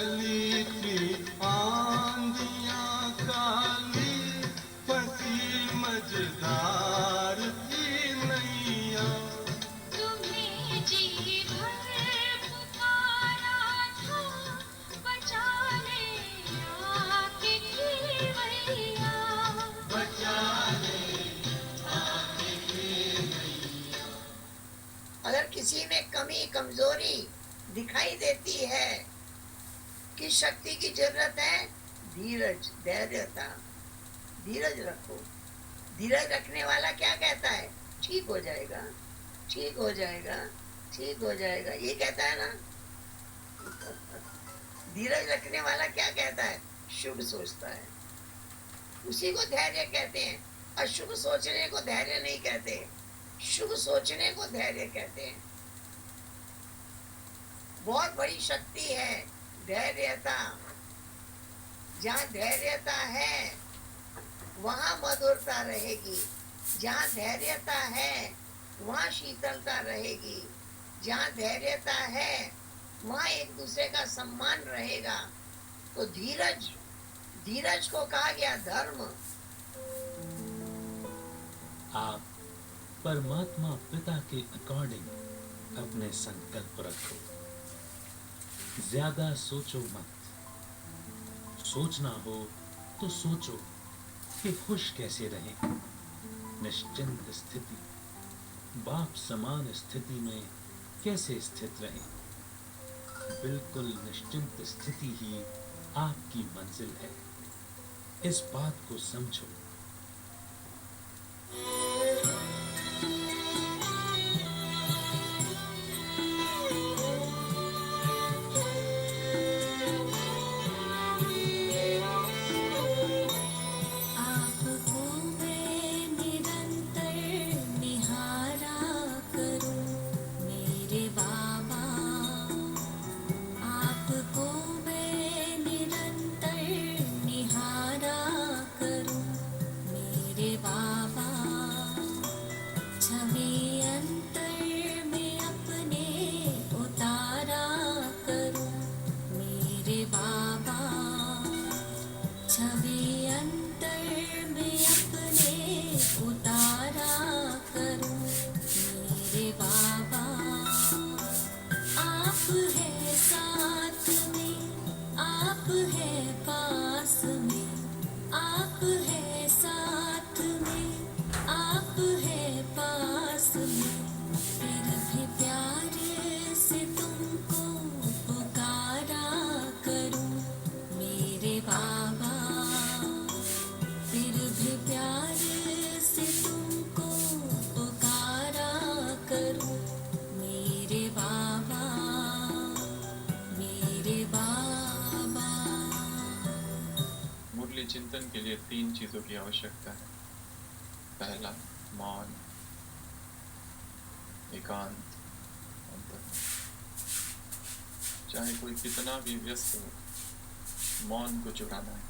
चली थी आंधियां काली, फंसी मझधार थी नैया। तुम्हें जी भर पुकारा था, बचा ले आके खेवैया। बचा ले। अगर किसी में कमी कमजोरी दिखाई देती है, किस शक्ति की जरूरत है? धीरज, धैर्यता। धीरज रखो। धीरज रखने वाला क्या कहता है? ठीक हो जाएगा, ठीक हो जाएगा, ठीक हो जाएगा, ये कहता है ना। धीरज रखने वाला क्या कहता है? शुभ सोचता है, उसी को धैर्य कहते हैं। अशुभ सोचने को धैर्य नहीं कहते, शुभ सोचने को धैर्य कहते हैं। बहुत बड़ी शक्ति है धैर्यता। जहाँ धैर्यता है वहाँ मधुरता रहेगी, जहाँ धैर्यता है वहाँ शीतलता रहेगी, जहाँ धैर्यता है वहाँ एक दूसरे का सम्मान रहेगा। तो धीरज, धीरज को कहा गया धर्म। आप परमात्मा पिता के अकॉर्डिंग अपने संकल्प रखो। ज्यादा सोचो मत। सोचना हो तो सोचो कि खुश कैसे रहें। निश्चिंत स्थिति, बाप समान स्थिति में कैसे स्थित रहें। बिल्कुल निश्चिंत स्थिति ही आपकी मंजिल है। इस बात को समझो। आपको मैं निरंतर निहारा करूं मेरे बाबा। आपको मैं निरंतर निहारा करूं मेरे बाबा। छवि अंतर में अपने उतारा करूं मेरे बाबा। छवि अंतर में अपने उतारा करूं मेरे बाबा। आप है साथ में, आप है पास में, आप है साथ में, आप है पास में। फिर भी प्यार से तुमको पुकारा करूं मेरे बाबा। फिर भी प्यार से तुमको पुकारा करूं मेरे बाबा, मेरे बाबा। मुरली चिंतन के लिए 3 चीजों की आवश्यकता है। पहला मौन, एकांत, अंतर। चाहे कोई कितना भी व्यस्त हो, मौन को चुराना है।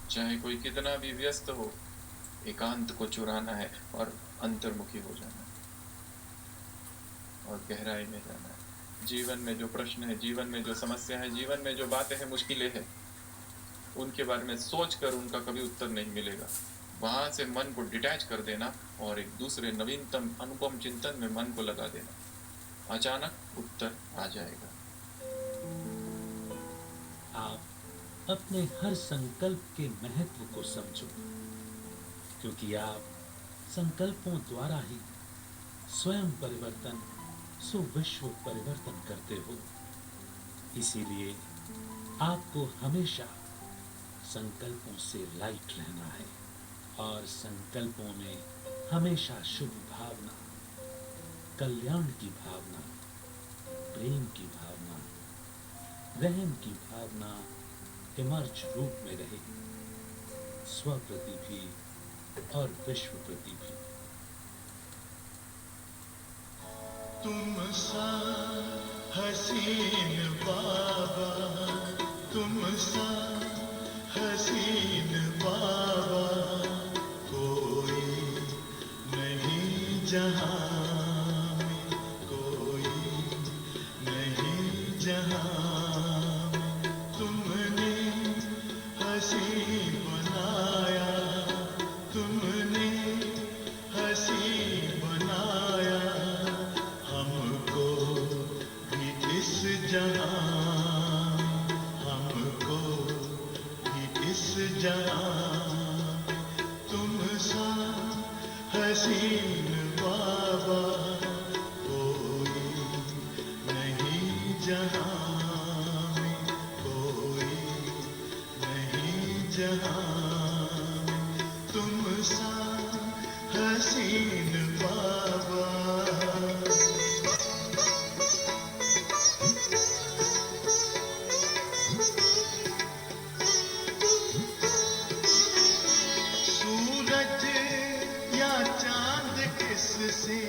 चाहे कोई कितना भी व्यस्त हो, एकांत को चुराना है और अंतर्मुखी हो जाना है और गहराई में जाना है। जीवन में जो प्रश्न है, जीवन में जो समस्या है, जीवन में जो बातें हैं, मुश्किलें हैं, उनके बारे में सोचकर उनका कभी उत्तर नहीं मिलेगा। वहां से मन को डिटैच कर देना और एक दूसरे नवीनतम अनुपम चिंतन में मन को लगा देना, अचानक उत्तर आ जाएगा। आप अपने हर संकल्प के महत्व को समझो, क्योंकि आप संकल्पों द्वारा ही स्वयं परिवर्तन सो विश्व परिवर्तन करते हो। इसीलिए आपको हमेशा संकल्पों से लाइट रहना है और संकल्पों में हमेशा शुभ भावना, कल्याण की भावना, प्रेम की भावना, रहम की भावना इमर्ज रूप में रहे, स्व प्रति भी और विश्व प्रति भी। तुम सा हसीन बाबा, तुम सा हसीन बाबा कोई नहीं जहां में, कोई नहीं जहां में। जहां तुम सा हसीन बाबा कोई नहीं जहां में कोई नहीं जहां तुम सा हसीन बाबा सूरज या चांद किससे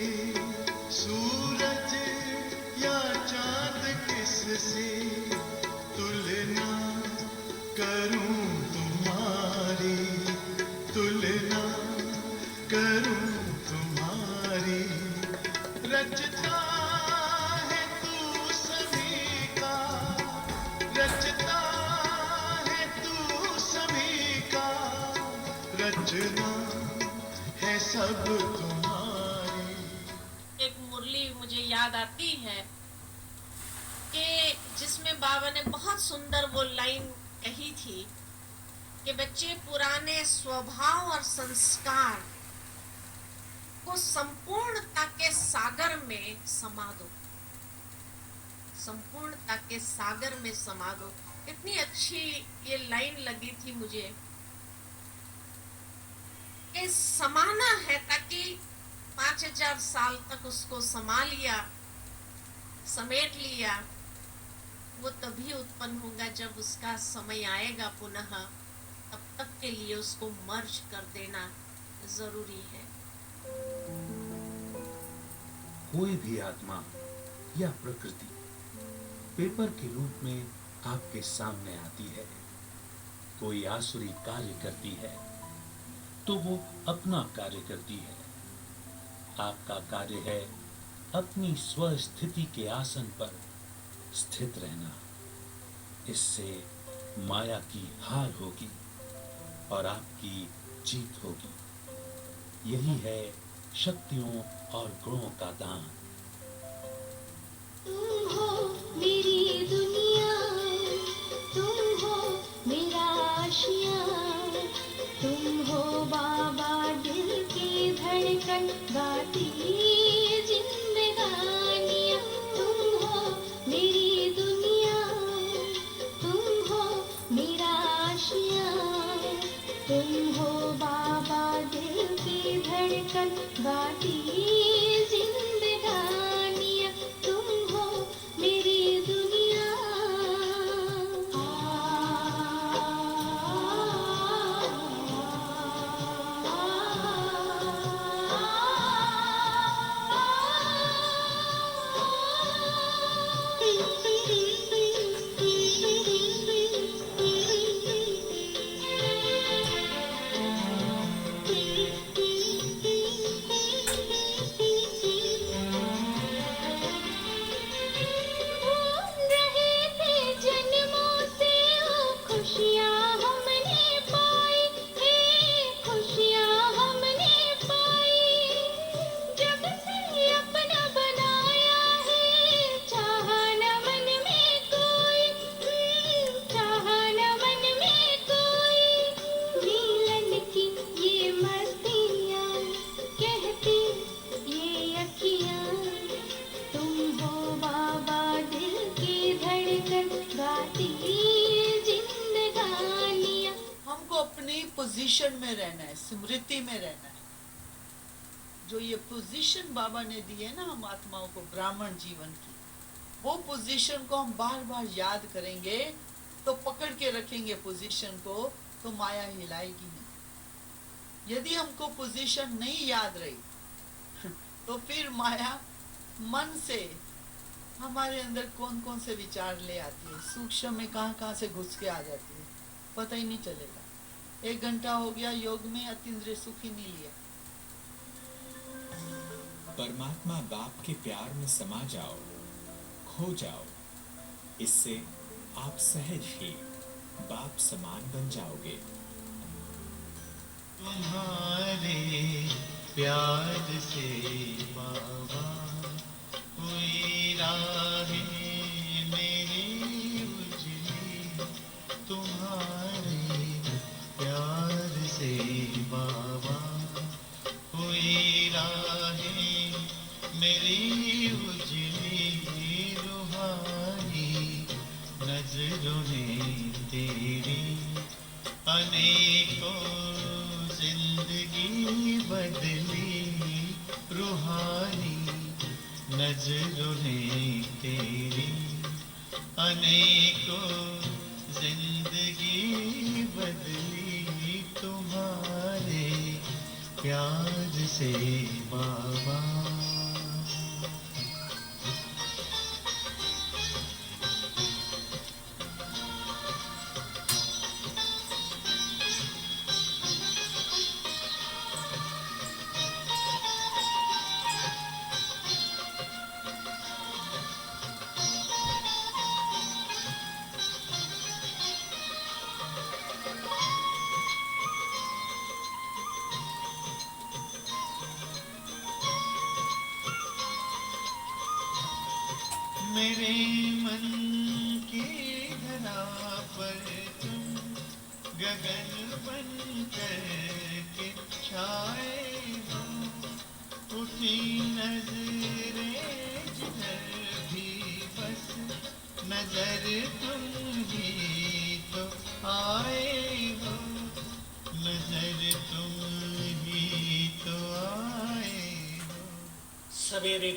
सूरज या चांद किससे तुलना करूं तुम्हारी तुलना करूं तुम्हारी रचता है तू सभी का रचता है तू सभी का रचना है सब तुम्हारी। एक मुरली मुझे याद आती है कि जिसमें बाबा ने बहुत सुंदर वो लाइन कही थी कि बच्चे पुराने स्वभाव और संस्कार को संपूर्णता के सागर में समा दो, संपूर्णता के सागर में समा दो। इतनी अच्छी ये लाइन लगी थी मुझे कि समाना है ताकि 5000 साल तक उसको समा लिया, समेट लिया। वो तभी उत्पन्न होगा जब उसका समय आएगा पुनः, तब तक के लिए उसको मर्ज कर देना जरूरी है। कोई भी आत्मा या प्रकृति पेपर के रूप में आपके सामने आती है, कोई आसुरी कार्य करती है तो वो अपना कार्य करती है। आपका कार्य है अपनी स्वस्थिति के आसन पर स्थित रहना। इससे माया की हार होगी और आपकी जीत होगी। यही है शक्तियों और गुणों का दान। तुम हो मेरी दुनिया, तुम हो मेरा आशिया, तुम हो बाबा दिल की धड़कन गाती जिंदगानियाँ। तुम हो मेरी दुनिया, तुम हो मेरा आशिया, तुम हो बाबा दिल की धड़कन गाती जिंदगानियाँ। तुम हो मेरी दुनिया। भूल रहे थे जन्मों से वो खुशियाँ हमने पाई, हे खुशियाँ हमने पाई। जब से अपना बनाया है, चाहा न मन में कोई, चाहा न मन में कोई। मिलन की ये मस्तियाँ कहती ये अखियाँ, तुम हो बाबा दिल की धड़कन गाती जिंदगानियाँ। हमको अपनी पोजीशन में रहना है, स्मृति में रहना है। जो ये पोजीशन बाबा ने दी है ना हम आत्माओं को ब्राह्मण जीवन की, वो पोजीशन को हम बार बार याद करेंगे तो पकड़ के रखेंगे पोजीशन को, तो माया हिलाएगी नहीं। यदि हमको पोजीशन नहीं याद रही तो फिर माया मन से हमारे अंदर कौन कौन से विचार ले आती है, सूक्ष्म में कहाँ कहाँ से घुस के आ जाती है, पता ही नहीं चलेगा। 1 घंटा हो गया योग में, अतीन्द्रिय सुख ही नहीं लिया। परमात्मा बाप के प्यार में समा जाओ, खो जाओ। इससे आप सहज ही बाप समान बन जाओगे। तुम्हारे प्यार से बाबा कोई राहें मेरी उजली, तुम्हारे तेरी अनेकों जिंदगी बदली रूहानी नजरों ने तेरी अनेकों जिंदगी बदली तुम्हारे प्यार से बाबा। मेरे मन की धरा पर तुम गगन बन करके छाए हो, उठी नजरें जिधर भी बस नजर तुम ही तो आए हो, नजर तुम ही तो आए हो। सवेरे